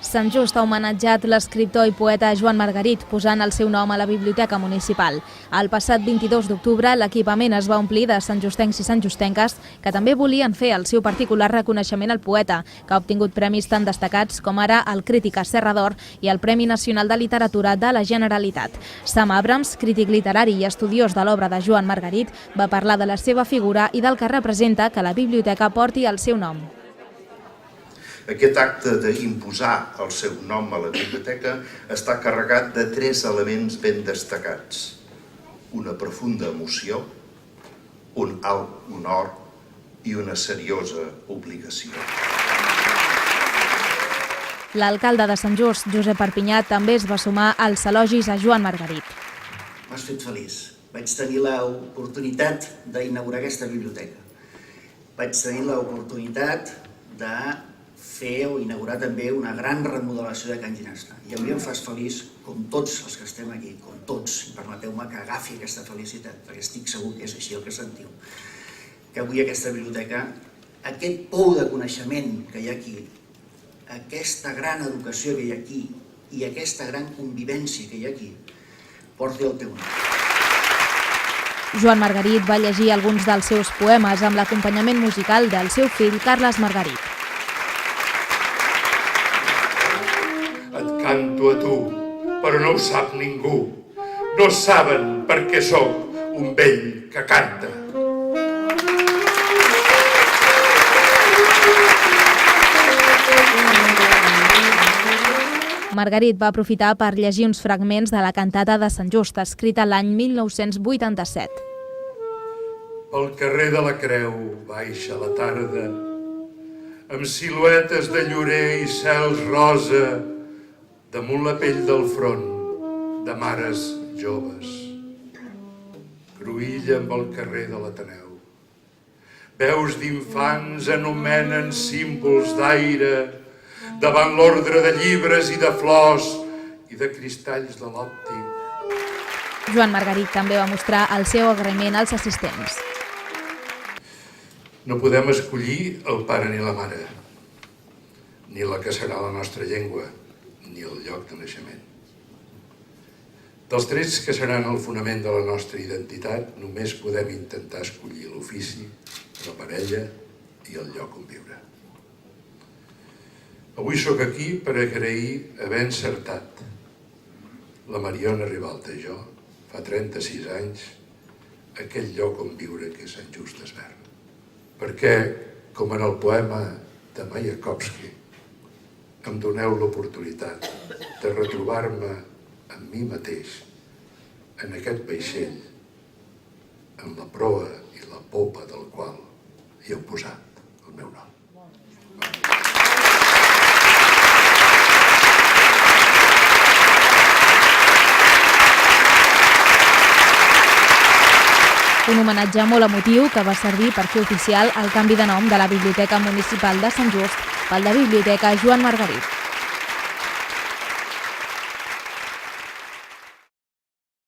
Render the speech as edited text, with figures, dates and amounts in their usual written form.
Sant Just ha homenatjat l'escriptor i poeta Joan Margarit, posant el seu nom a la Biblioteca Municipal. El passat 22 d'octubre, l'equipament es va omplir de santjustencs i santjustenques que també volien fer el seu particular reconeixement al poeta, que ha obtingut premis tan destacats com ara el Crítica Serra d'Or i el Premi Nacional de Literatura de la Generalitat. Sam Abrams, crític literari i estudiós de l'obra de Joan Margarit, va parlar de la seva figura i del que representa que la biblioteca porti el seu nom. Aquest acte d'imposar el seu nom a la biblioteca està carregat de 3 elements ben destacats. Una profunda emoció, un alt honor i una seriosa obligació. L'alcalde de Sant Just, Josep Perpinyà, també es va sumar als elogis a Joan Margarit. M'has fet feliç. Vaig tenir l'oportunitat d'inaugurar aquesta biblioteca. Vaig tenir l'oportunitat de fer o inaugurar també una gran remodelació de Can Ginesta. I avui em fas feliç, com tots els que estem aquí, com tots, i permeteu-me que agafi aquesta felicitat, perquè estic segur que és així el que sentiu, que avui aquesta biblioteca, aquest pou de coneixement que hi ha aquí, aquesta gran educació que hi ha aquí i aquesta gran convivència que hi ha aquí, porti el teu nom. Joan Margarit va llegir alguns dels seus poemes amb l'acompanyament musical del seu fill Carles Margarit. Et canto a tu, però no ho sap ningú. No saben per què sóc un vell que canta. Margarit va aprofitar per llegir uns fragments de la cantata de Sant Just, escrita l'any 1987. Pel carrer de la Creu baixa la tarda, amb siluetes de llorer i cels rosa, damunt la pell del front de mares joves. Cruïlla amb el carrer de l'Ateneu. Veus d'infants anomenen símbols d'aire davant l'ordre de llibres i de flors i de cristalls de l'òptic. Joan Margarit també va mostrar el seu agraïment als assistents. No podem escollir el pare ni la mare, ni la que serà la nostra llengua, ni el lloc de naixement. Dels trets que seran el fonament de la nostra identitat, només podem intentar escollir l'ofici, la parella i el lloc on viure. Avui sóc aquí per agrair haver encertat la Mariona Ribalta i jo, fa 36 anys, aquell lloc on viure que és Sant Just Desvern. Perquè, com en el poema de Mayakovsky, em doneu l'oportunitat de retrobar-me amb mi mateix en aquest vaixell, en la proa i la popa del qual hi heu posat el meu nom. Un homenatge molt emotiu que va servir per fer oficial el canvi de nom de la Biblioteca Municipal de Sant Just pel de Biblioteca Joan Margarit.